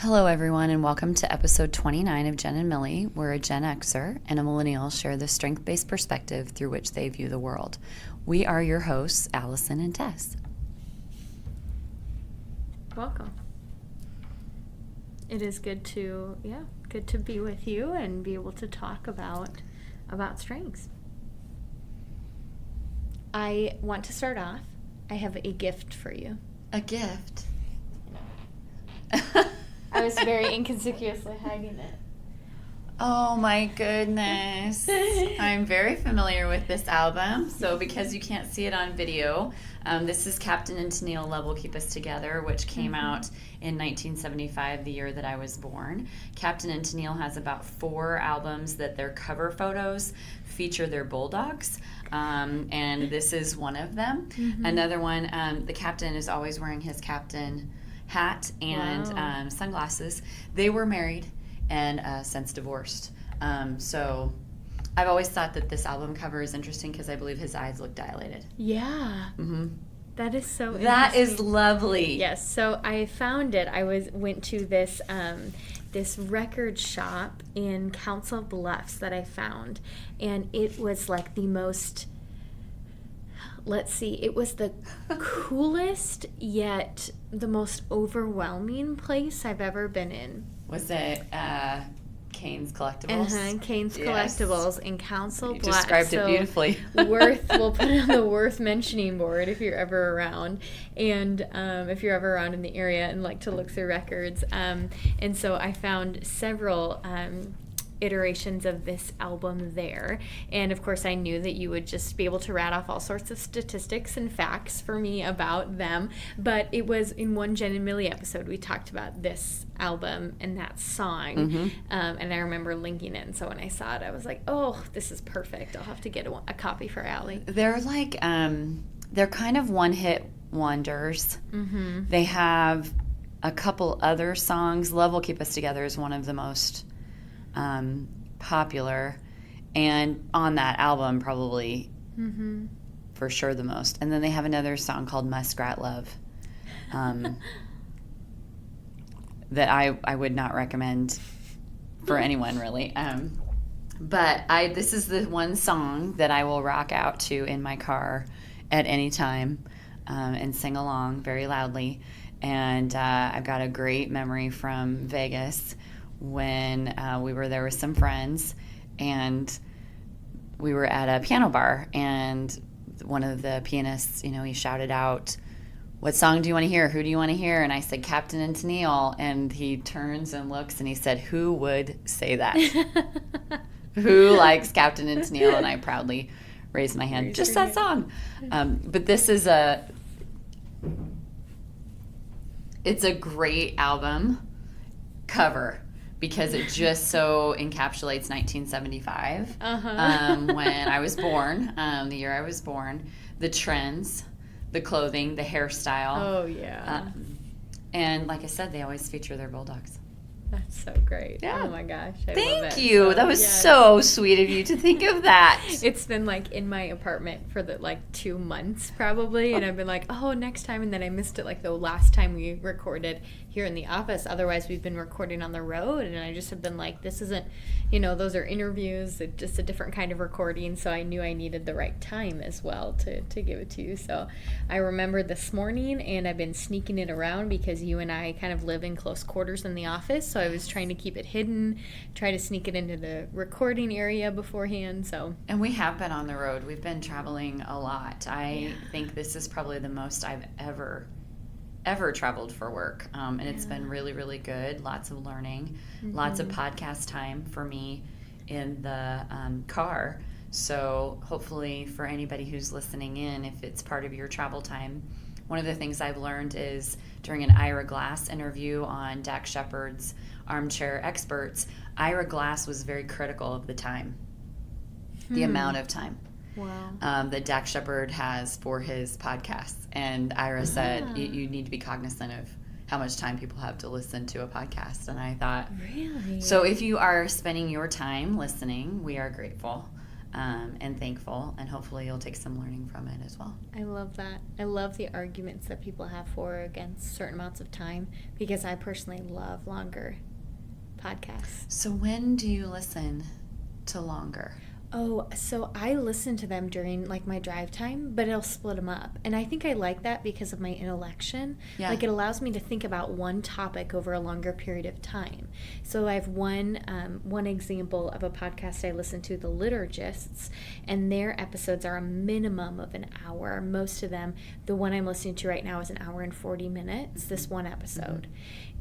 Hello, everyone, and welcome to episode 29 of Genn and Millie, where a Gen Xer and a millennial share the strength-based perspective through which they view the world. We are your hosts, Allison and Tess. Welcome. It is good to be with you and be able to talk about strengths. I want to start off. I have a gift for you. A gift? I was very inconspicuously hiding it. Oh my goodness. I'm very familiar with this album. So because you can't see it on video, this is Captain and Tennille Love Will Keep Us Together, which came out in 1975, the year that I was born. Captain and Tennille has about 4 albums that their cover photos feature their bulldogs. And this is one of them. Another one, the captain is always wearing his captain hat and sunglasses. They were married and since divorced. So I've always thought that this album cover is interesting because I believe his eyes look dilated. Yeah. That is so interesting. That is lovely. Yes. So I found it. I went to this this record shop in Council Bluffs that I found, and it was like the most. Let's see, it was the coolest yet the most overwhelming place I've ever been in. Was it Kane's Collectibles? Kane's Collectibles in Council Bluffs. Described it beautifully. We'll put it on the worth mentioning board if you're ever around, and if you're ever around in the area and like to look through records. And so I found several iterations of this album there, and of course I knew that you would just be able to rat off all sorts of statistics and facts for me about them, but it was in one Genn and Millie episode we talked about this album and that song, and I remember linking it, and so when I saw it I was like, oh, this is perfect. I'll have to get a copy for Allie. They're like they're kind of one-hit wonders. They have a couple other songs. Love Will Keep Us Together is one of the most popular, and on that album probably for sure the most. And then they have another song called Muskrat Love that I would not recommend for anyone really, but this is the one song that I will rock out to in my car at any time and sing along very loudly. And I've got a great memory from Vegas when we were there with some friends, and we were at a piano bar, and one of the pianists, he shouted out, "What song do you want to hear? Who do you want to hear?" And I said, "Captain and Tennille." And he turns and looks and he said, "Who would say that?" Who likes Captain and Tennille? And I proudly raised my hand. Just that song. But this is it's a great album cover, because it just so encapsulates 1975, when I was born, the year I was born, the trends, the clothing, the hairstyle. Oh, yeah. And like I said, they always feature their bulldogs. That's so great. Yeah. Oh my gosh. I love Thank it. you. So, that was so sweet of you to think of that. It's been like in my apartment for 2 months probably, and I've been like, oh, next time, and then I missed it like the last time we recorded here in the office. Otherwise we've been recording on the road, and I just have been like, this isn't, those are interviews, it's just a different kind of recording, so I knew I needed the right time as well to give it to you. So I remember this morning, and I've been sneaking it around because you and I kind of live in close quarters in the office, so I was trying to keep it hidden, try to sneak it into the recording area beforehand. And we have been on the road. We've been traveling a lot. I think this is probably the most I've ever traveled for work, and it's been really, really good. Lots of learning, lots of podcast time for me in the car. So hopefully for anybody who's listening in, if it's part of your travel time, one of the things I've learned is during an Ira Glass interview on Dax Shepard's Armchair Experts, Ira Glass was very critical of the time, the amount of time that Dax Shepard has for his podcasts. And Ira said, you need to be cognizant of how much time people have to listen to a podcast. And I thought, really? So if you are spending your time listening, we are grateful. and thankful, and hopefully you'll take some learning from it as well. I love that. I love the arguments that people have for or against certain amounts of time, because I personally love longer podcasts. So when do you listen to longer? Oh, so I listen to them during like my drive time, but it'll split them up. And I think I like that because of my intellection. Yeah. Like, it allows me to think about one topic over a longer period of time. So I have one example of a podcast I listen to, The Liturgists, and their episodes are a minimum of an hour. Most of them, the one I'm listening to right now is an hour and 40 minutes, this one episode.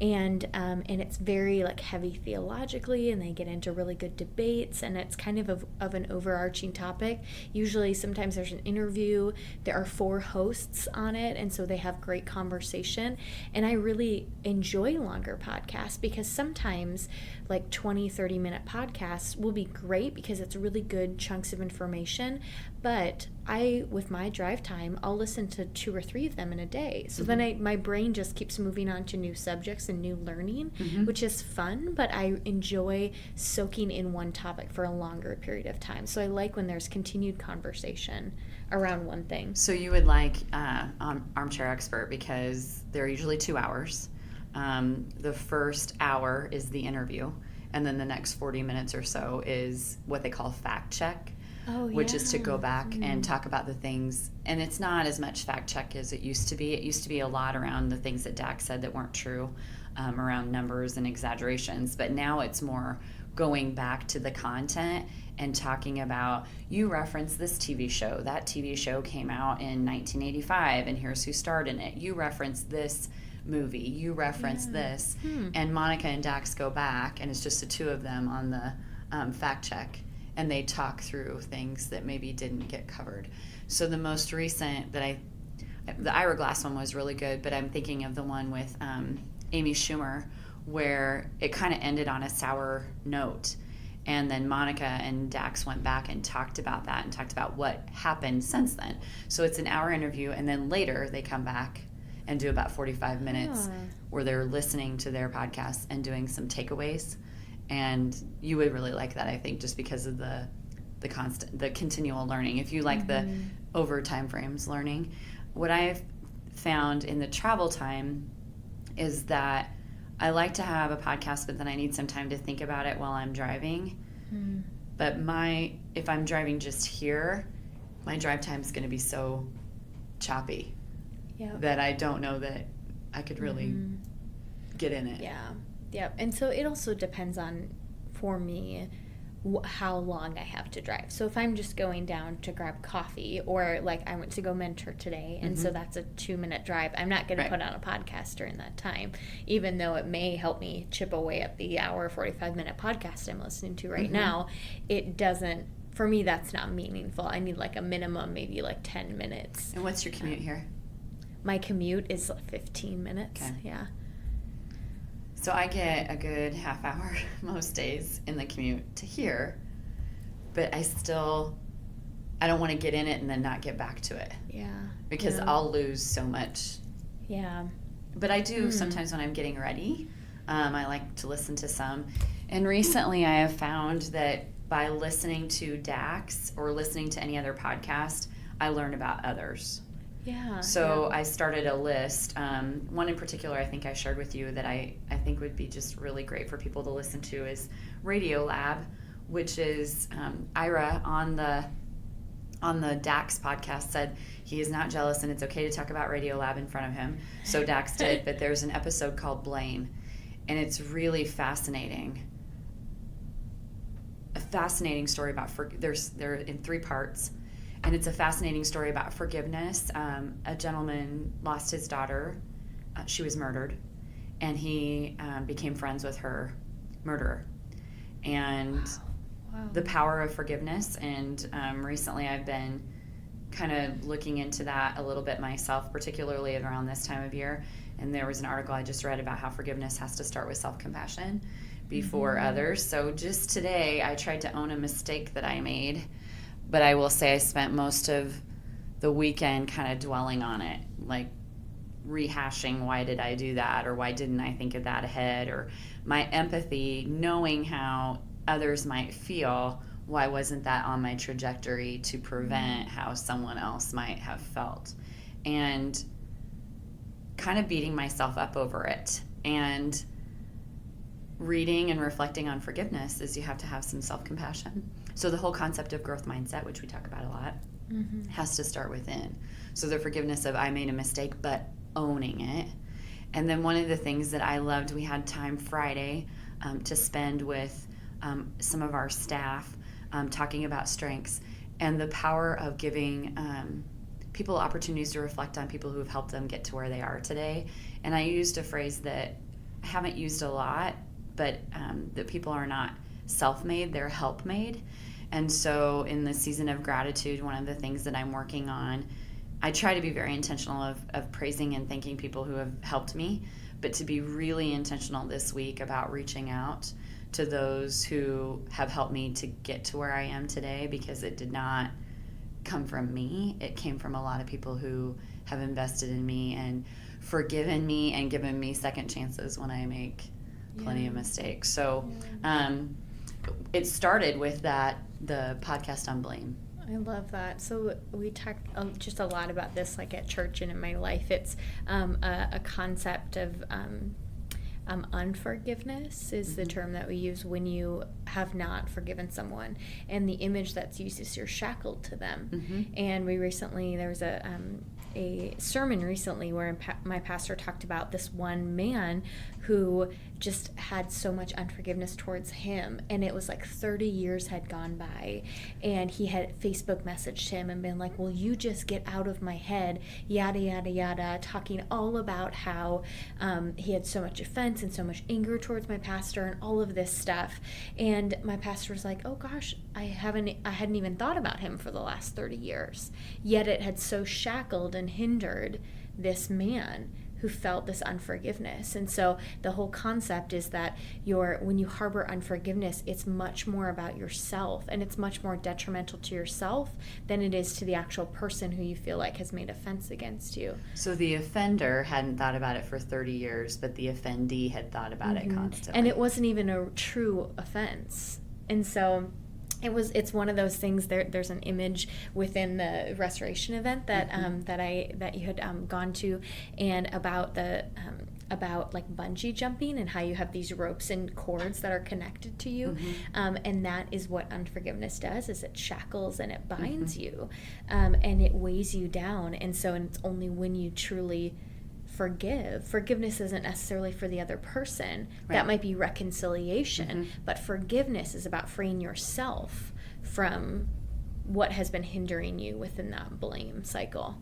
And it's very like heavy theologically, and they get into really good debates, and it's kind of an overarching topic. Usually, sometimes there's an interview. There are 4 hosts on it, and so they have great conversation. And I really enjoy longer podcasts, because sometimes like 20-30 minute podcasts will be great because it's really good chunks of information. But with my drive time, I'll listen to 2 or 3 of them in a day. So then my brain just keeps moving on to new subjects and new learning, which is fun, but I enjoy soaking in one topic for a longer period of time. So I like when there's continued conversation around one thing. So you would like Armchair Expert, because they're usually 2 hours. The first hour is the interview, and then the next 40 minutes or so is what they call fact check. Which is to go back and talk about the things. And it's not as much fact check as it used to be. It used to be a lot around the things that Dax said that weren't true, around numbers and exaggerations. But now it's more going back to the content and talking about, you referenced this TV show. That TV show came out in 1985, and here's who starred in it. You referenced this movie. You referenced this. And Monica and Dax go back, and it's just the 2 of them on the fact check. And they talk through things that maybe didn't get covered. So the most recent the Ira Glass one was really good, but I'm thinking of the one with Amy Schumer, where it kind of ended on a sour note. And then Monica and Dax went back and talked about that and talked about what happened since then. So it's an hour interview, and then later they come back and do about 45 minutes where they're listening to their podcast and doing some takeaways. And you would really like that, I think, just because of the continual learning. If you like the over time frames learning, what I've found in the travel time is that I like to have a podcast, but then I need some time to think about it while I'm driving. But if I'm driving just here, my drive time is going to be so choppy that I don't know that I could really get in it. Yeah, and so it also depends on, for me, how long I have to drive. So if I'm just going down to grab coffee, or like I went to go mentor today, and so that's a 2-minute drive, I'm not going to put on a podcast during that time, even though it may help me chip away at the hour 45-minute podcast I'm listening to right now. It doesn't, for me, that's not meaningful. I need like a minimum, maybe like 10 minutes. And what's your commute here? My commute is like 15 minutes. Okay. Yeah. So I get a good half hour most days in the commute to here, but I don't want to get in it and then not get back to it. Yeah. Because I'll lose so much. Yeah. But I do sometimes when I'm getting ready. I like to listen to some. And recently I have found that by listening to Dax or listening to any other podcast, I learn about others. Yeah. So I started a list. One in particular I think I shared with you that I think would be just really great for people to listen to is Radio Lab, which is Ira on the Dax podcast said he is not jealous and it's okay to talk about Radio Lab in front of him. So Dax did, but there's an episode called Blaine, and it's really fascinating. A fascinating story about they're in 3 parts. And it's a fascinating story about forgiveness. A gentleman lost his daughter. She was murdered. And he became friends with her murderer. And the power of forgiveness. And recently I've been kind of looking into that a little bit myself, particularly around this time of year. And there was an article I just read about how forgiveness has to start with self-compassion before others. So just today I tried to own a mistake that I made. But I will say I spent most of the weekend kind of dwelling on it, like rehashing why did I do that, or why didn't I think of that ahead, or my empathy, knowing how others might feel why wasn't that on my trajectory to prevent how someone else might have felt? And kind of beating myself up over it. And reading and reflecting on forgiveness is you have to have some self-compassion. So the whole concept of growth mindset, which we talk about a lot, has to start within. So the forgiveness of I made a mistake, but owning it. And then one of the things that I loved, we had time Friday to spend with some of our staff talking about strengths and the power of giving people opportunities to reflect on people who have helped them get to where they are today. And I used a phrase that I haven't used a lot, but that people are not self-made, they're help-made. And so in the season of gratitude, one of the things that I'm working on, I try to be very intentional of praising and thanking people who have helped me, but to be really intentional this week about reaching out to those who have helped me to get to where I am today, because it did not come from me. It came from a lot of people who have invested in me and forgiven me and given me second chances when I make plenty of mistakes. So it started with the podcast on blame. I love that. So we talked just a lot about this, like at church and in my life. It's a concept of unforgiveness is the term that we use when you have not forgiven someone, and the image that's used is you're shackled to them. And there was a sermon recently where my pastor talked about this one man who just had so much unforgiveness towards him, and it was like 30 years had gone by, and he had Facebook messaged him and been like, will you just get out of my head, yada yada yada, talking all about how he had so much offense and so much anger towards my pastor and all of this stuff. And my pastor was like, oh gosh, I hadn't even thought about him for the last 30 years, yet it had so shackled and hindered this man who felt this unforgiveness. And so the whole concept is that when you harbor unforgiveness, it's much more about yourself, and it's much more detrimental to yourself than it is to the actual person who you feel like has made offense against you. So the offender hadn't thought about it for 30 years, but the offendee had thought about it constantly. And it wasn't even a true offense. And so it's one of those things. There's an image within the restoration event that that you had gone to, and about about like bungee jumping and how you have these ropes and cords that are connected to you, and that is what unforgiveness does, is it shackles and it binds you, and it weighs you down. And so it's only when you truly forgiveness isn't necessarily for the other person. Right. That might be reconciliation, but forgiveness is about freeing yourself from what has been hindering you within that blame cycle.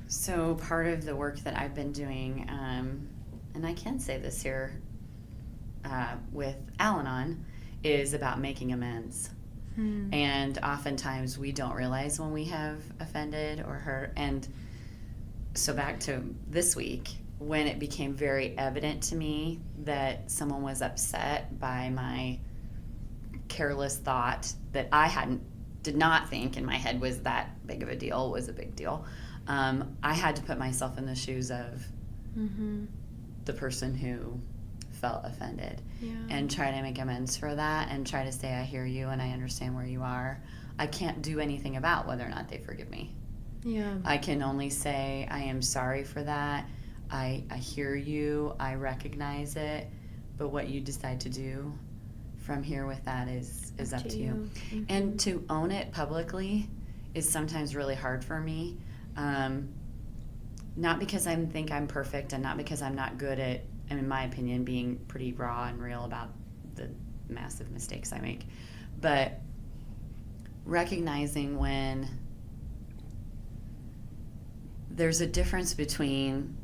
So part of the work that I've been doing, and I can say this here with Al-Anon, is about making amends. And oftentimes we don't realize when we have offended or hurt. And so back to this week, when it became very evident to me that someone was upset by my careless thought that I did not think in my head was that big of a deal, was a big deal, I had to put myself in the shoes of the person who felt offended, and try to make amends for that, and try to say, I hear you and I understand where you are. I can't do anything about whether or not they forgive me. I can only say, I am sorry for that. I hear you. I recognize it. But what you decide to do from here with that is up to you. And to own it publicly is sometimes really hard for me. Not because I think I'm perfect, and not because I'm not good at, in my opinion, being pretty raw and real about the massive mistakes I make, but recognizing when there's a difference between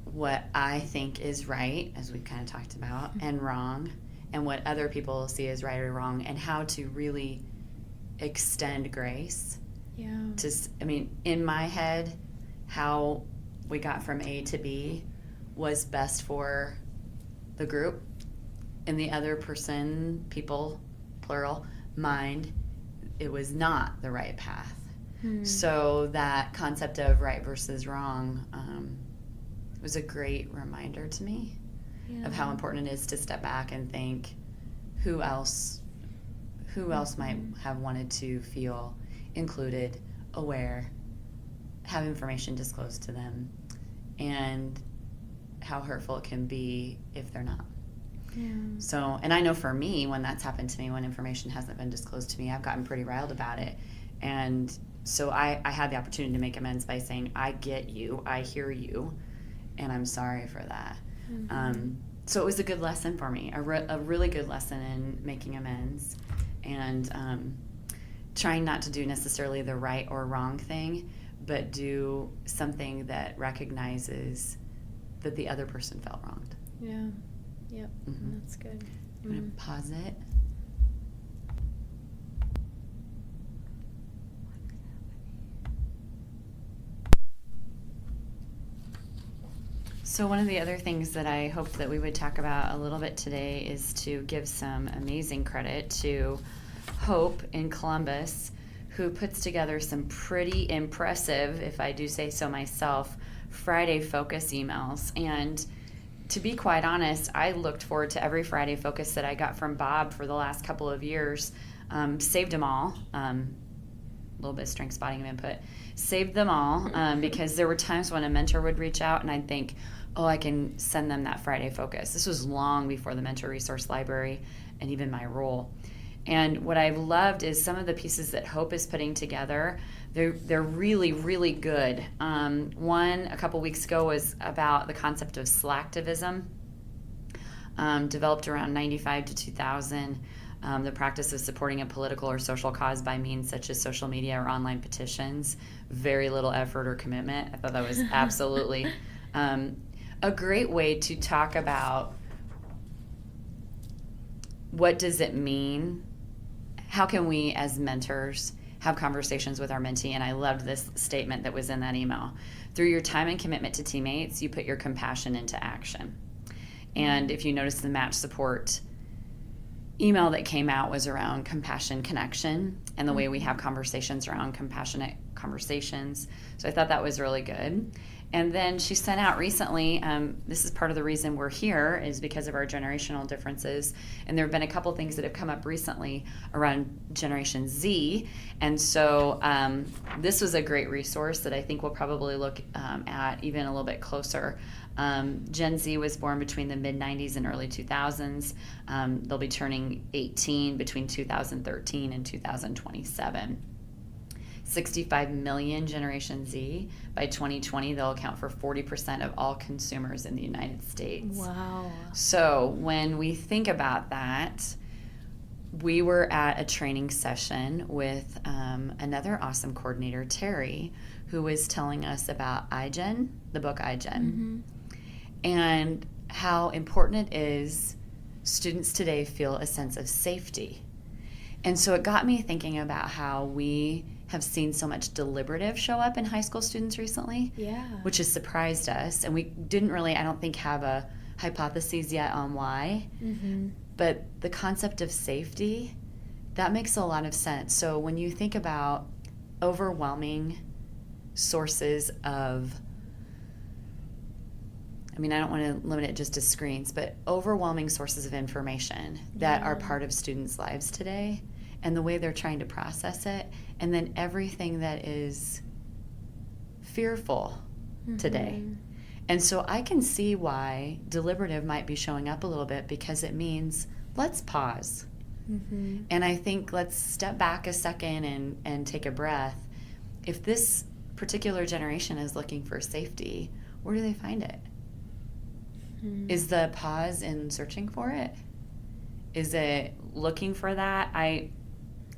what I think is right, as we've kind of talked about, and wrong, and what other people see as right or wrong, and how to really extend grace. In my head, how we got from A to B was best for the group, and the other person, people, plural, mind, it was not the right path. So that concept of right versus wrong was a great reminder to me of how important it is to step back and think, who else who else might have wanted to feel included, aware, have information disclosed to them, and how hurtful it can be if they're not. Yeah. So, and I know for me, when that's happened to me, when information hasn't been disclosed to me, I've gotten pretty riled about it. And so I had the opportunity to make amends by saying, I get you, I hear you, and I'm sorry for that. So it was a good lesson for me, a really good lesson in making amends, and trying not to do necessarily the right or wrong thing, but do something that recognizes that the other person felt wronged. Yeah. Yep. That's good. I'm going to pause it. So one of the other things that I hope that we would talk about a little bit today is to give some amazing credit to Hope in Columbus, who puts together some pretty impressive, if I do say so myself, Friday Focus emails. And to be quite honest, I looked forward to every Friday Focus that I got from Bob for the last couple of years. Saved them all. A little bit of strength spotting of input. Saved them all because there were times when a mentor would reach out and I'd think, oh, I can send them that Friday Focus. This was long before the Mentor Resource Library and even my role. And what I've loved is some of the pieces that Hope is putting together. They're really, really good. One a couple weeks ago was about the concept of slacktivism, developed around 95 to 2000. The practice of supporting a political or social cause by means such as social media or online petitions. Very little effort or commitment. I thought that was absolutely a great way to talk about what does it mean. How can we as mentors have conversations with our mentee? And I loved this statement that was in that email. Through your time and commitment to teammates, you put your compassion into action. And if you notice, the match support email that came out was around compassion connection and the way we have conversations around compassionate conversations. So I thought that was really good. And then she sent out recently, this is part of the reason we're here, is because of our generational differences. And there have been a couple things that have come up recently around Generation Z. And so this was a great resource that I think we'll probably look at even a little bit closer. Gen Z was born between the mid-90s and early 2000s. They'll be turning 18 between 2013 and 2027. 65 million Generation Z. By 2020, they'll account for 40% of all consumers in the United States. Wow. So when we think about that, we were at a training session with another awesome coordinator, Terry, who was telling us about iGen, the book iGen, and how important it is students today feel a sense of safety. And so it got me thinking about how we have seen so much deliberative show up in high school students recently, which has surprised us. And we didn't really, I don't think, have a hypothesis yet on why. But the concept of safety, that makes a lot of sense. So when you think about overwhelming sources of, I mean, I don't want to limit it just to screens, but overwhelming sources of information that are part of students' lives today, and the way they're trying to process it, and then everything that is fearful today. And so I can see why deliberative might be showing up a little bit, because it means let's pause. And I think let's step back a second and take a breath. If this particular generation is looking for safety, where do they find it? Is the pause in searching for it? Is it looking for that? I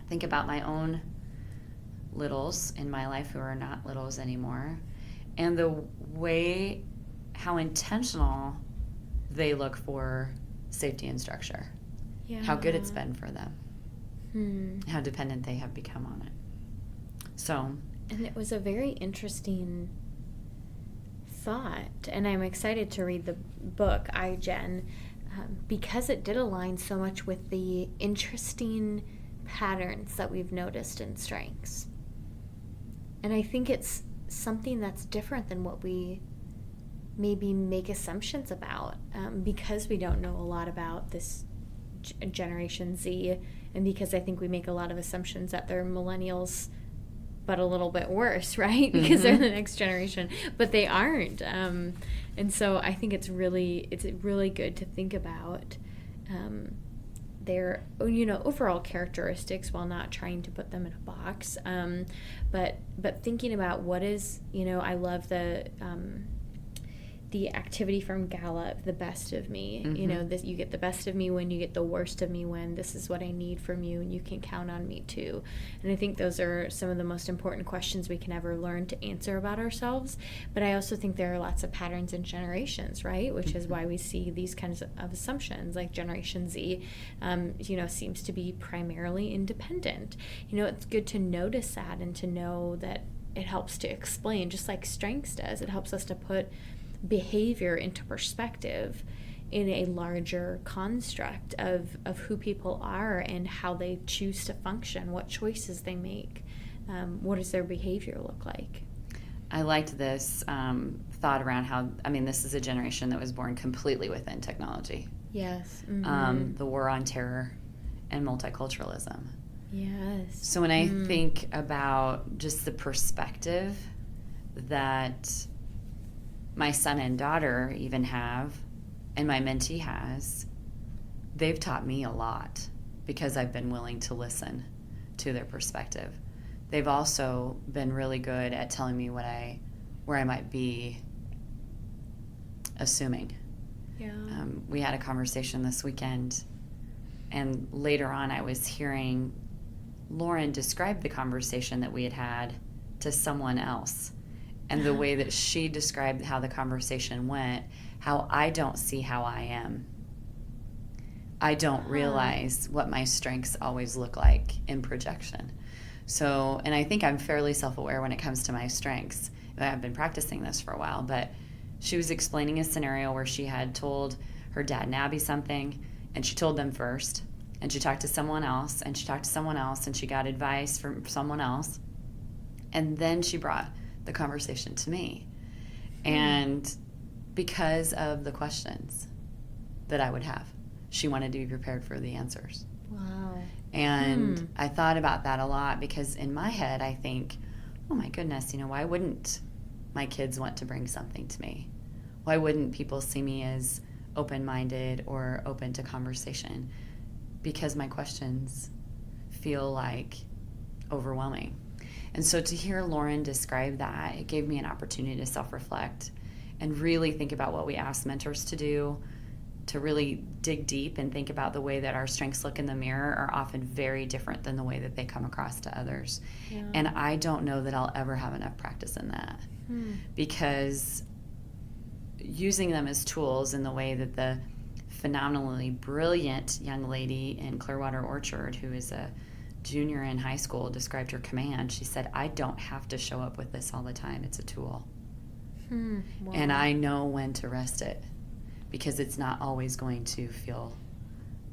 think about my own littles in my life who are not littles anymore, and the way, how intentional they look for safety and structure, how good it's been for them, how dependent they have become on it. So, and it was a very interesting thought, and I'm excited to read the book iGen because it did align so much with the interesting patterns that we've noticed in strengths. And I think it's something that's different than what we maybe make assumptions about, because we don't know a lot about this Generation Z, and because I think we make a lot of assumptions that they're millennials, but a little bit worse, right? Because they're the next generation, but they aren't. And so I think it's really good to think about their overall characteristics while not trying to put them in a box, but thinking about what is, I love the activity from Gallup, the best of me. This, you get the best of me when, you get the worst of me when. This is what I need from you, and you can count on me too. And I think those are some of the most important questions we can ever learn to answer about ourselves. But I also think there are lots of patterns in generations, right? Which is why we see these kinds of assumptions, like Generation Z, seems to be primarily independent. It's good to notice that and to know that it helps to explain, just like strengths does. It helps us to put behavior into perspective in a larger construct of who people are and how they choose to function, what choices they make, what does their behavior look like. I liked this thought around how, this is a generation that was born completely within technology. Yes. The war on terror and multiculturalism. Yes. So when I think about just the perspective that my son and daughter even have, and my mentee has, they've taught me a lot because I've been willing to listen to their perspective. They've also been really good at telling me where I might be assuming. Yeah. We had a conversation this weekend, and later on I was hearing Lauren describe the conversation that we had had to someone else. And the way that she described how the conversation went, how I don't see how I am. I don't realize what my strengths always look like in projection. So, and I think I'm fairly self-aware when it comes to my strengths. I've been practicing this for a while, but she was explaining a scenario where she had told her dad and Abby something, and she told them first, and she talked to someone else, and she talked to someone else, and she got advice from someone else, and then she brought the conversation to me. And because of the questions that I would have, she wanted to be prepared for the answers. Wow. And I thought about that a lot because in my head I think, oh my goodness, why wouldn't my kids want to bring something to me? Why wouldn't people see me as open-minded or open to conversation? Because my questions feel like overwhelming. And so to hear Lauren describe that, it gave me an opportunity to self-reflect and really think about what we ask mentors to do, to really dig deep and think about the way that our strengths look in the mirror are often very different than the way that they come across to others. Yeah. And I don't know that I'll ever have enough practice in that because using them as tools in the way that the phenomenally brilliant young lady in Clearwater Orchard, who is a junior in high school, described her command. She said, I don't have to show up with this all the time. It's a tool. Wow. And I know when to rest it because it's not always going to feel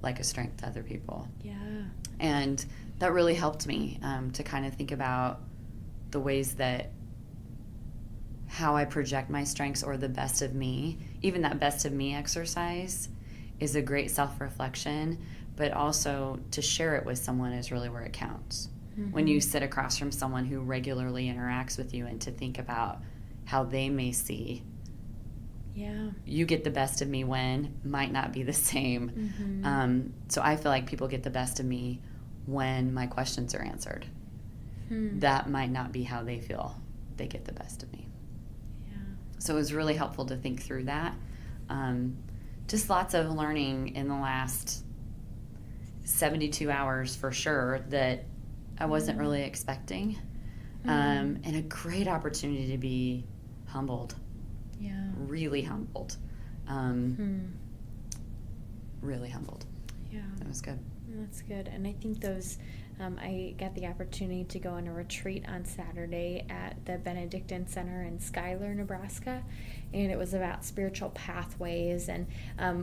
like a strength to other people. Yeah. And that really helped me to kind of think about the ways that how I project my strengths or the best of me. Even that best of me exercise is a great self-reflection, but also to share it with someone is really where it counts. When you sit across from someone who regularly interacts with you and to think about how they may see you get the best of me when might not be the same. So I feel like people get the best of me when my questions are answered. That might not be how they feel they get the best of me. So it was really helpful to think through that. Just lots of learning in the last 72 hours for sure that I wasn't really expecting. And a great opportunity to be humbled. Yeah. Really humbled. Really humbled. Yeah. That was good. That's good. And I think those, I got the opportunity to go on a retreat on Saturday at the Benedictine Center in Schuyler, Nebraska. And it was about spiritual pathways. And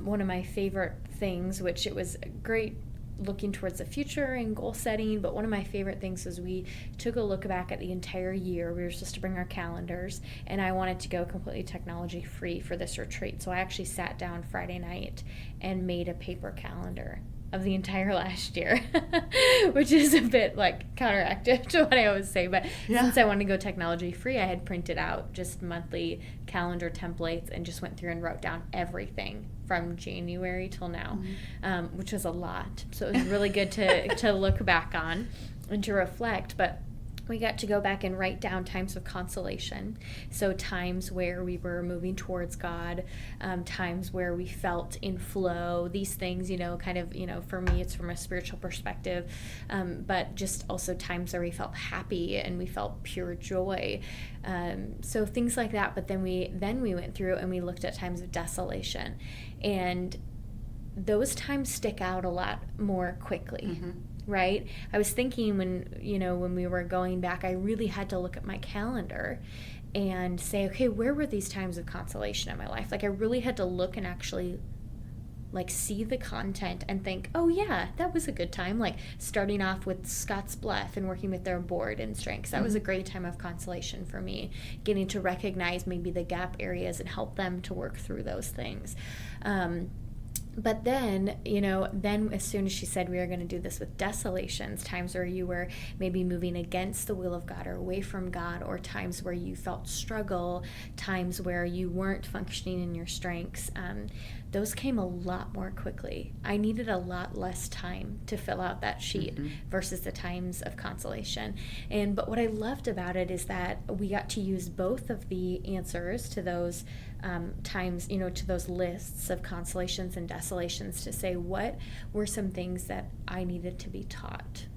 one of my favorite things, which it was great looking towards the future and goal setting, but one of my favorite things was we took a look back at the entire year. We were supposed to bring our calendars, and I wanted to go completely technology free for this retreat. So I actually sat down Friday night and made a paper calendar of the entire last year, which is a bit like counteractive to what I always say. But since I wanted to go technology free, I had printed out just monthly calendar templates and just went through and wrote down everything from January till now, which was a lot. So it was really good to look back on and to reflect. But we got to go back and write down times of consolation. So times where we were moving towards God, times where we felt in flow, these things, kind of, for me, it's from a spiritual perspective, but just also times where we felt happy and we felt pure joy. So things like that. But then we went through and we looked at times of desolation, and those times stick out a lot more quickly. Right? I was thinking when we were going back, I really had to look at my calendar and say, okay, where were these times of consolation in my life? Like, I really had to look and actually see the content and think, oh yeah, that was a good time. Like starting off with Scott's Bluff and working with their board and strengths. That was a great time of consolation for me, getting to recognize maybe the gap areas and help them to work through those things. But then, as soon as she said we are going to do this with desolations, times where you were maybe moving against the will of God or away from God, or times where you felt struggle, times where you weren't functioning in your strengths, those came a lot more quickly. I needed a lot less time to fill out that sheet versus the times of consolation. But what I loved about it is that we got to use both of the answers to those times, to those lists of consolations and desolations, to say what were some things that I needed to be taught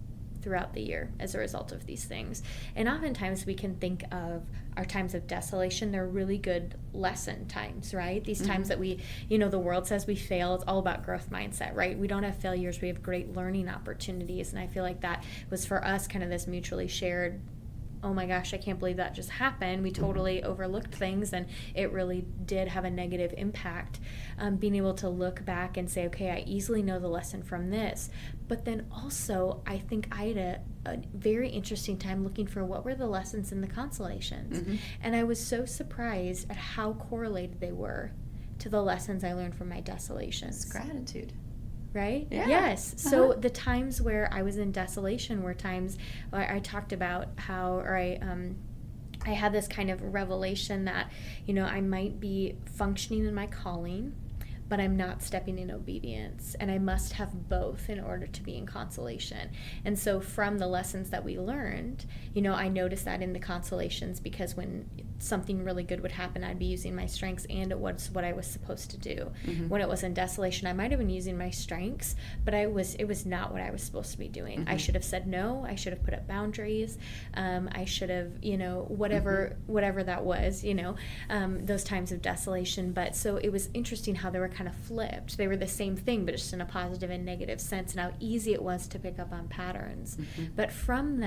throughout the year as a result of these things. And oftentimes we can think of our times of desolation, they're really good lesson times, right? These times that we, the world says we fail, it's all about growth mindset, right? We don't have failures, we have great learning opportunities. And I feel like that was for us kind of this mutually shared, oh my gosh, I can't believe that just happened. We totally overlooked things, and it really did have a negative impact. Being able to look back and say, okay, I easily know the lesson from this. But then also, I think I had a very interesting time looking for what were the lessons in the consolations. And I was so surprised at how correlated they were to the lessons I learned from my desolations. It's gratitude. Right? Yeah. Yes. So the times where I was in desolation were times where I talked about how, I had this kind of revelation that, I might be functioning in my calling, but I'm not stepping in obedience, and I must have both in order to be in consolation. And so from the lessons that we learned, I noticed that in the consolations, because when something really good would happen, I'd be using my strengths, and it was what I was supposed to do. When it was in desolation, I might have been using my strengths, but it was not what I was supposed to be doing. I should have said no. I should have put up boundaries. I should have, whatever that was, those times of desolation. But so it was interesting how they were kind of flipped. They were the same thing, but just in a positive and negative sense, and how easy it was to pick up on patterns. But from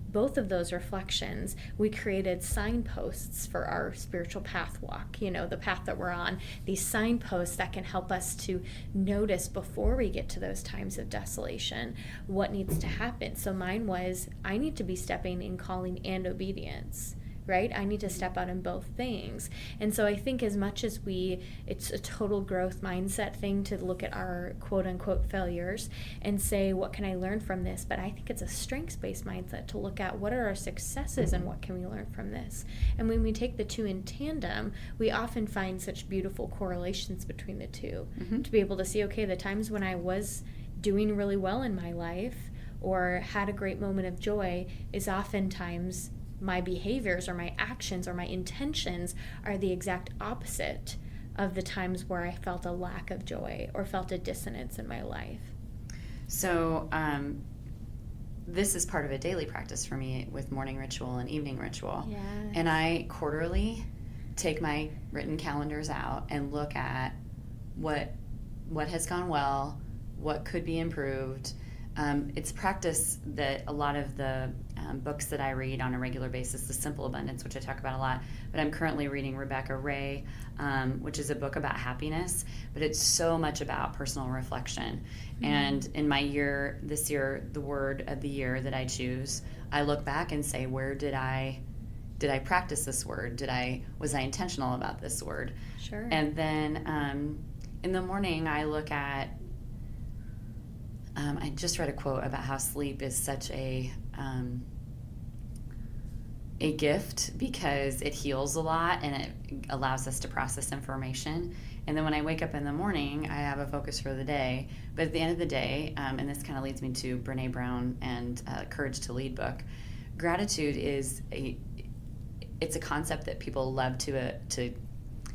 both of those reflections, we created signposts for our spiritual path walk, the path that we're on, these signposts that can help us to notice before we get to those times of desolation what needs to happen. So mine was, I need to be stepping in calling and obedience. Right? I need to step out in both things. And so I think as much as it's a total growth mindset thing to look at our quote unquote failures and say, what can I learn from this? But I think it's a strengths-based mindset to look at what are our successes and what can we learn from this? And when we take the two in tandem, we often find such beautiful correlations between the two to be able to see, okay, the times when I was doing really well in my life or had a great moment of joy is oftentimes my behaviors or my actions or my intentions are the exact opposite of the times where I felt a lack of joy or felt a dissonance in my life. So this is part of a daily practice for me with morning ritual and evening ritual. Yes. And I quarterly take my written calendars out and look at what has gone well, what could be improved. It's practice that a lot of the books that I read on a regular basis, The Simple Abundance, which I talk about a lot, but I'm currently reading Rebecca Ray, which is a book about happiness, but it's so much about personal reflection. And in my year, this year, the word of the year that I choose, I look back and say, where did I practice this word? Was I intentional about this word? Sure. And then in the morning, I look at I just read a quote about how sleep is such a gift because it heals a lot and it allows us to process information. And then when I wake up in the morning, I have a focus for the day. But at the end of the day, and this kind of leads me to Brene Brown and Courage to Lead book, gratitude is it's a concept that people love to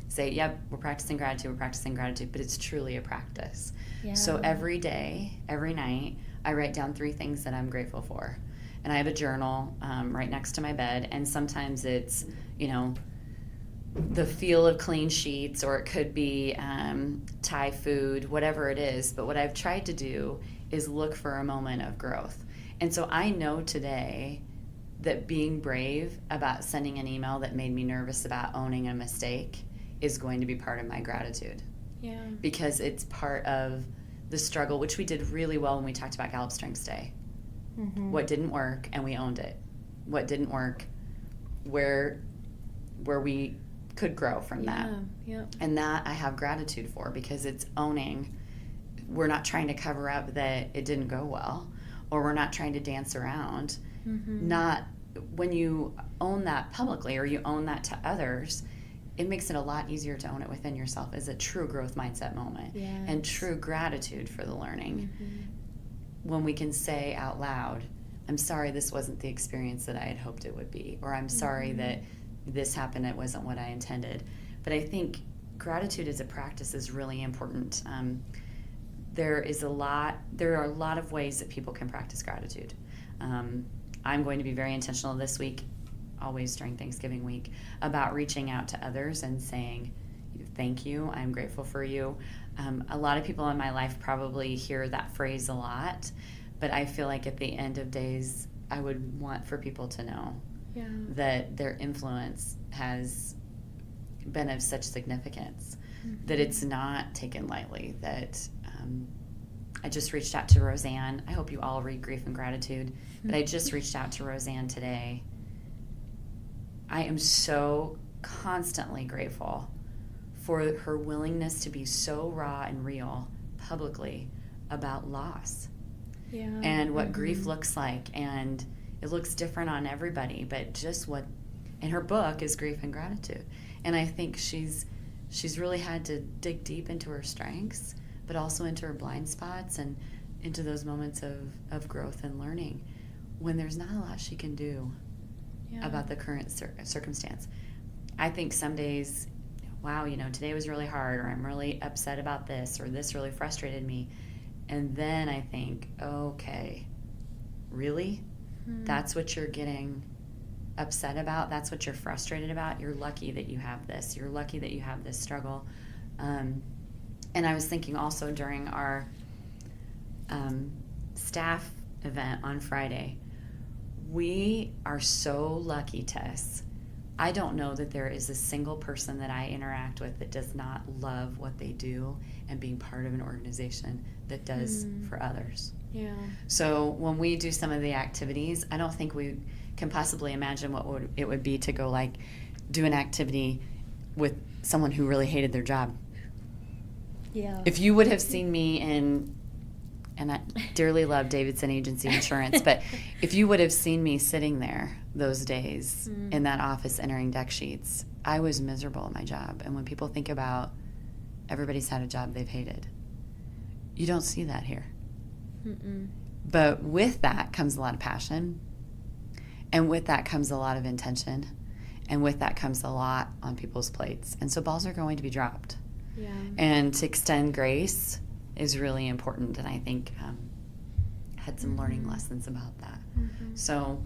say, yep, we're practicing gratitude, but it's truly a practice. Yeah. So every day, every night, I write down 3 things that I'm grateful for. And I have a journal right next to my bed, and sometimes it's, the feel of clean sheets, or it could be Thai food, whatever it is. But what I've tried to do is look for a moment of growth. And so I know today that being brave about sending an email that made me nervous about owning a mistake is going to be part of my gratitude. Yeah. Because it's part of the struggle, which we did really well when we talked about Gallup Strengths Day. Mm-hmm. What didn't work, and we owned it. What didn't work, where we could grow from that. Yeah. And that I have gratitude for, because it's owning. We're not trying to cover up that it didn't go well, or we're not trying to dance around. Mm-hmm. Not when you own that publicly, or you own that to others, it makes it a lot easier to own it within yourself as a true growth mindset moment. Yes. And true gratitude for the learning. Mm-hmm. When we can say out loud, I'm sorry this wasn't the experience that I had hoped it would be, or I'm sorry mm-hmm. that this happened, it wasn't what I intended. But I think gratitude as a practice is really important. There are a lot of ways that people can practice gratitude. I'm going to be very intentional this week, always during Thanksgiving week, about reaching out to others and saying, thank you, I'm grateful for you. A lot of people in my life probably hear that phrase a lot, but I feel like at the end of days, I would want for people to know that their influence has been of such significance, mm-hmm. that it's not taken lightly, that I just reached out to Roseanne. I hope you all read Grief and Gratitude, but I just reached out to Roseanne today. I am so constantly grateful for her willingness to be so raw and real publicly about loss and what mm-hmm. grief looks like. And it looks different on everybody, but just what in her book is Grief and Gratitude. And I think she's really had to dig deep into her strengths, but also into her blind spots and into those moments of growth and learning when there's not a lot she can do about the current circumstance. I think some days, wow, today was really hard, or I'm really upset about this, or this really frustrated me. And then I think, okay, really? That's what you're getting upset about? That's what you're frustrated about? You're lucky that you have this. You're lucky that you have this struggle. And I was thinking also during our staff event on Friday, we are so lucky, Tess. I don't know that there is a single person that I interact with that does not love what they do and being part of an organization that does for others. Yeah. So when we do some of the activities, I don't think we can possibly imagine what it would be to go do an activity with someone who really hated their job. Yeah. If you would have seen me and I dearly love Davidson Agency Insurance, but if you would have seen me sitting there those days in that office entering deck sheets, I was miserable at my job. And when people think about everybody's had a job they've hated, you don't see that here. Mm-mm. But with that comes a lot of passion, and with that comes a lot of intention, and with that comes a lot on people's plates. And so balls are going to be dropped. Yeah. And to extend grace is really important, and I think had some learning lessons about that. So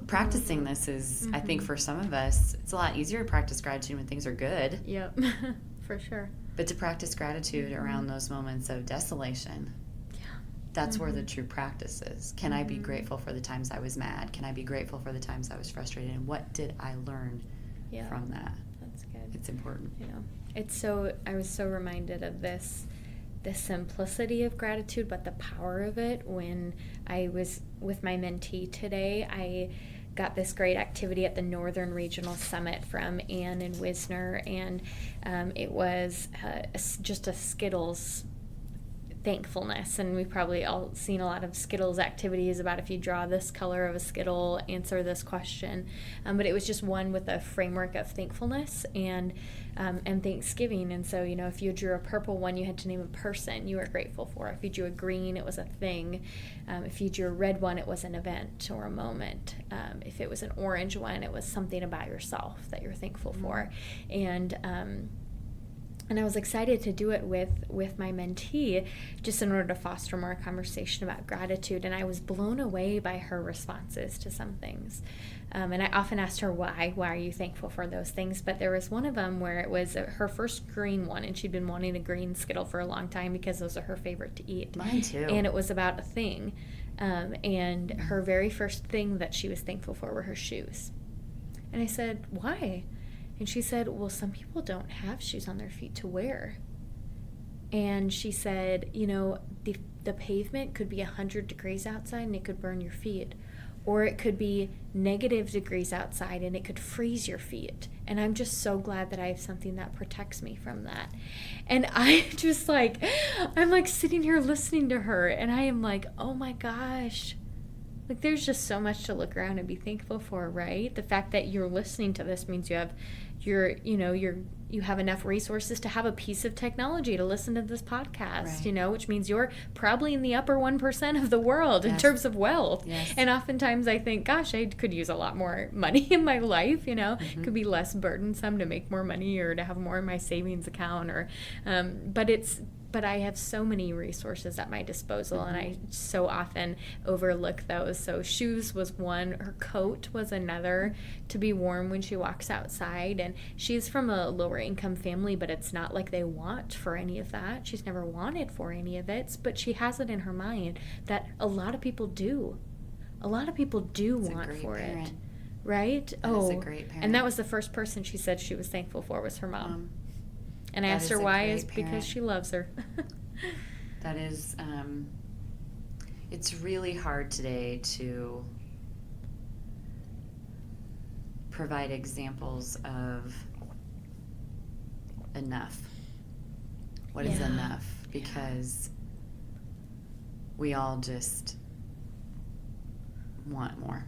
practicing this is, I think for some of us, it's a lot easier to practice gratitude when things are good. Yep, for sure. But to practice gratitude around those moments of desolation, that's where the true practice is. Can I be grateful for the times I was mad? Can I be grateful for the times I was frustrated? And what did I learn from that? That's good. It's important. I was so reminded of the simplicity of gratitude, but the power of it when I was with my mentee today. I got this great activity at the Northern Regional Summit from Ann and Wisner, and it was just a Skittles thankfulness. And we've probably all seen a lot of Skittles activities about if you draw this color of a Skittle, answer this question. But it was just one with a framework of thankfulness and Thanksgiving. And so, if you drew a purple one, you had to name a person you were grateful for. If you drew a green, it was a thing. If you drew a red one, it was an event or a moment. If it was an orange one, it was something about yourself that you're thankful for. And I was excited to do it with my mentee, just in order to foster more conversation about gratitude. And I was blown away by her responses to some things. And I often asked her why are you thankful for those things? But there was one of them where it was her first green one, and she'd been wanting a green Skittle for a long time because those are her favorite to eat. Mine too. And it was about a thing. And her very first thing that she was thankful for were her shoes. And I said, why? And she said, well, some people don't have shoes on their feet to wear. And she said, the pavement could be 100 degrees outside and it could burn your feet. Or it could be negative degrees outside and it could freeze your feet. And I'm just so glad that I have something that protects me from that. And I'm sitting here listening to her, and I am like, oh my gosh. Like, there's just so much to look around and be thankful for, right? The fact that you're listening to this means you have enough resources to have a piece of technology to listen to this podcast, right. Which means you're probably in the upper 1% of the world in terms of wealth. Yes. And oftentimes I think, gosh, I could use a lot more money in my life, Mm-hmm. Could be less burdensome to make more money or to have more in my savings account but I have so many resources at my disposal, mm-hmm. and I so often overlook those. So shoes was one, her coat was another, to be warm when she walks outside. And she's from a lower income family, but it's not like they want for any of that. She's never wanted for any of it, but she has it in her mind that a lot of people do. A lot of people do That's want for parent. it. Right? That is a great parent. And that was the first person she said she was thankful for was her mom. And I asked her why, is because she loves her. That is, it's really hard today to provide examples of enough. What is enough? Because we all just want more.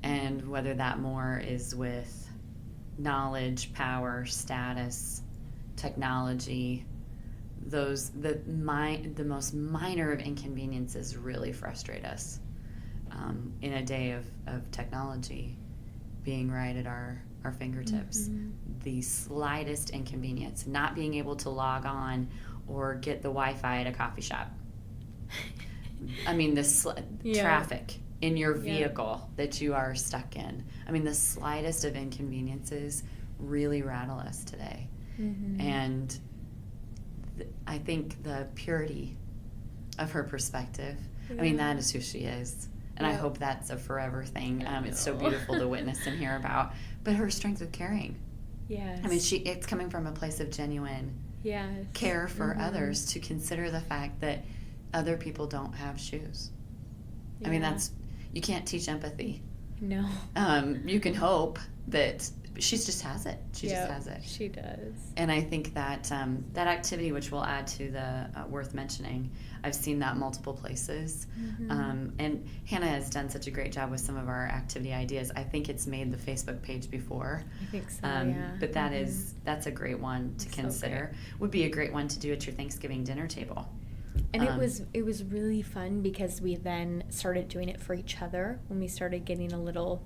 And whether that more is with knowledge, power, status, technology, the most minor of inconveniences really frustrate us in a day of technology being right at our fingertips. Mm-hmm. The slightest inconvenience, not being able to log on or get the Wi-Fi at a coffee shop. I mean, traffic in your vehicle that you are stuck in. I mean, the slightest of inconveniences really rattle us today. Mm-hmm. And I think the purity of her perspective, I mean, that is who she is. And I hope that's a forever thing. It's so beautiful to witness and hear about. But her strength of caring. Yes. I mean, it's coming from a place of genuine care for others, to consider the fact that other people don't have shoes. I mean, you can't teach empathy. No. You can hope that she just has it. She just has it. She does. And I think that that activity, which we'll add to the worth mentioning, I've seen that multiple places. Mm-hmm. And Hannah has done such a great job with some of our activity ideas. I think it's made the Facebook page before. I think so, yeah. But that's a great one to consider. So would be a great one to do at your Thanksgiving dinner table. And it was really fun because we then started doing it for each other when we started getting a little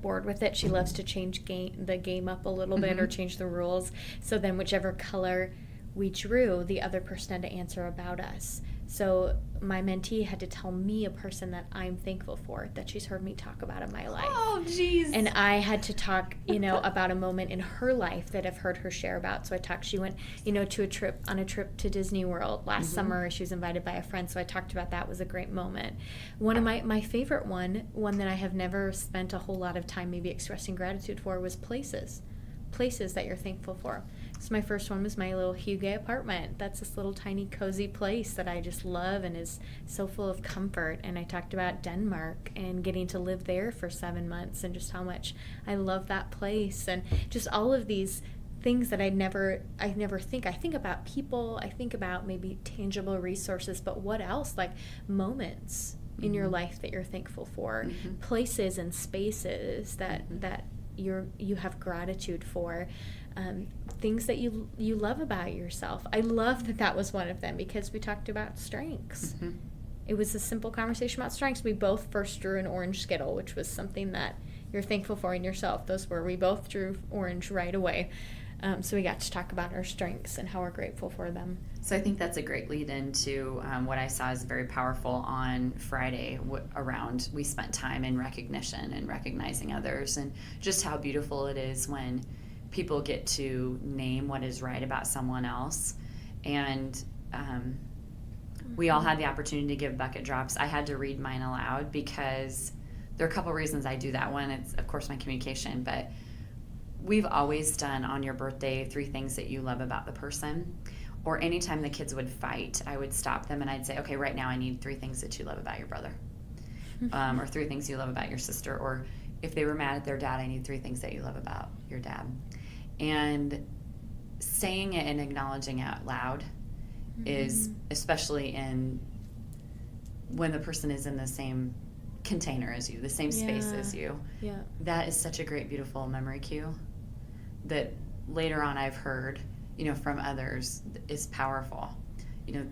bored with it. She loves to change the game up a little bit or change the rules. So then whichever color we drew, the other person had to answer about us. So my mentee had to tell me a person that I'm thankful for, that she's heard me talk about in my life. Oh, geez. And I had to talk, about a moment in her life that I've heard her share about. So she went, to a trip to Disney World last summer. She was invited by a friend. So I talked about that. It was a great moment. One of my favorite one that I have never spent a whole lot of time maybe expressing gratitude for, was places that you're thankful for. So my first one was my little Hugo apartment. That's this little tiny cozy place that I just love and is so full of comfort. And I talked about Denmark and getting to live there for 7 months and just how much I love that place, and just all of these things that I never think. I think about people, I think about maybe tangible resources, but what else? Like moments in your life that you're thankful for, places and spaces that you have gratitude for, things that you love about yourself. I love that was one of them, because we talked about strengths. It was a simple conversation about strengths. We both first drew an orange Skittle, which was something that you're thankful for in yourself. We both drew orange right away. So we got to talk about our strengths and how we're grateful for them. So I think that's a great lead into what I saw as very powerful on Friday around we spent time in recognition and recognizing others, and just how beautiful it is when people get to name what is right about someone else. And we all had the opportunity to give bucket drops. I had to read mine aloud because there are a couple reasons I do that. One, it's of course my communication, but we've always done on your birthday 3 things that you love about the person. Or anytime the kids would fight, I would stop them and I'd say, okay, right now I need 3 things that you love about your brother. Or 3 things you love about your sister. Or if they were mad at their dad, I need 3 things that you love about your dad. And saying it and acknowledging it out loud is, especially when the person is in the same container as you, the same space as you, that is such a great, beautiful memory cue that later on I've heard, from others is powerful.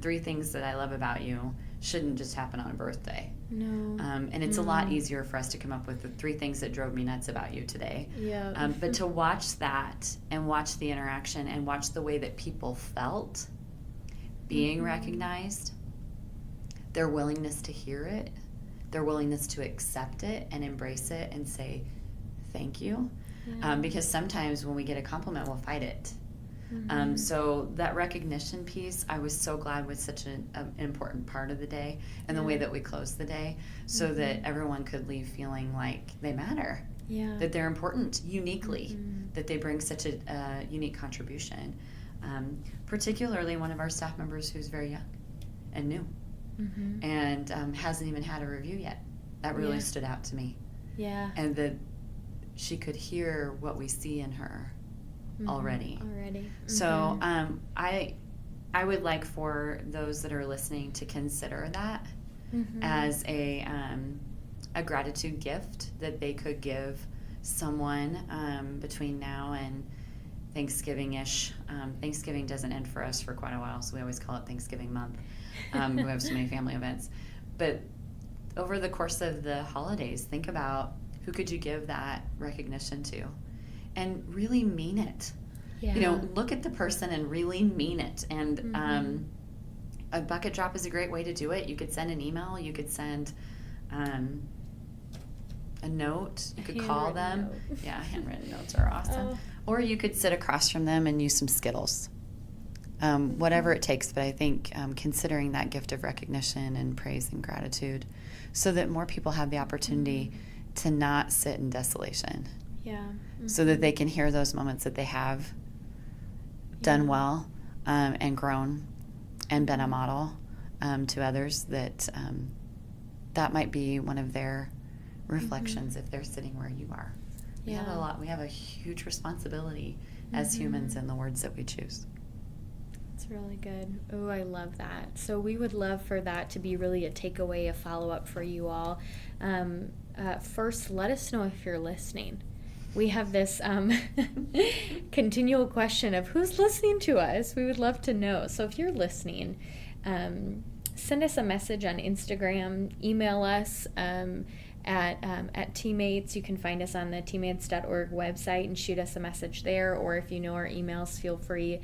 3 things that I love about you shouldn't just happen on a birthday. No. And it's a lot easier for us to come up with the 3 things that drove me nuts about you today. Yeah. But to watch that and watch the interaction and watch the way that people felt being recognized, their willingness to hear it, their willingness to accept it and embrace it and say thank you. Because sometimes when we get a compliment, we'll fight it. So that recognition piece, I was so glad was such an important part of the day, and the way that we closed the day, so that everyone could leave feeling like they matter, that they're important uniquely, that they bring such a unique contribution. Particularly one of our staff members who's very young and new, and hasn't even had a review yet. That really stood out to me. Yeah. And that she could hear what we see in her already. So I would like for those that are listening to consider that as a gratitude gift that they could give someone between now and Thanksgiving-ish. Thanksgiving doesn't end for us for quite a while, so we always call it Thanksgiving month. We have so many family events. But over the course of the holidays, think about who could you give that recognition to, and really mean it. Look at the person and really mean it. And a bucket drop is a great way to do it. You could send an email. You could send a note. You could call them. Handwritten notes are awesome. Or you could sit across from them and use some Skittles. Whatever it takes, but I think considering that gift of recognition and praise and gratitude, so that more people have the opportunity to not sit in desolation. So that they can hear those moments that they have done well and grown and been a model to others, that might be one of their reflections if they're sitting where you are. We have a huge responsibility as humans in the words that we choose. It's really good. Oh, I love that. So we would love for that to be really a takeaway, a follow-up for you all. First, let us know if you're listening. We have this continual question of who's listening to us. We would love to know. So if you're listening, send us a message on Instagram, email us at Teammates. You can find us on the teammates.org website and shoot us a message there, or if you know our emails, feel free,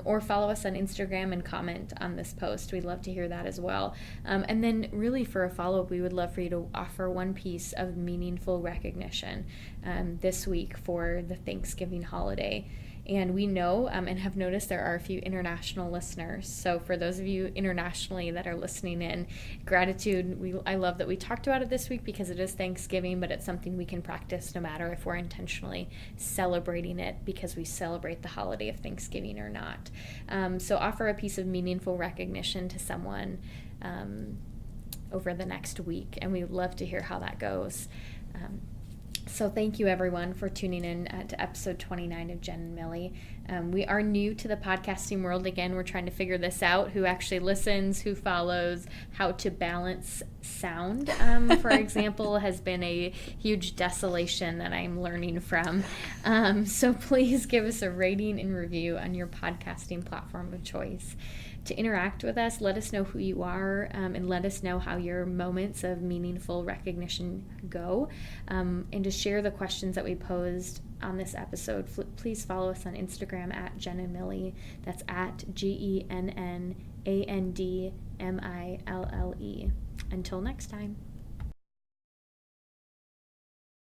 or follow us on Instagram and comment on this post. We'd love to hear that as well. And then really for a follow-up, we would love for you to offer one piece of meaningful recognition this week for the Thanksgiving holiday. And we know and have noticed there are a few international listeners. So for those of you internationally that are listening in, gratitude, I love that we talked about it this week because it is Thanksgiving, but it's something we can practice no matter if we're intentionally celebrating it because we celebrate the holiday of Thanksgiving or not. So offer a piece of meaningful recognition to someone over the next week, and we'd love to hear how that goes. So thank you, everyone, for tuning in to episode 29 of Genn and Millie. We are new to the podcasting world. Again, we're trying to figure this out, who actually listens, who follows, how to balance sound, for example, has been a huge desolation that I'm learning from. So please give us a rating and review on your podcasting platform of choice. To interact with us, let us know who you are, and let us know how your moments of meaningful recognition go. And to share the questions that we posed on this episode, please follow us on Instagram at Genn and Millie. That's at GENNANDMILLE. Until next time.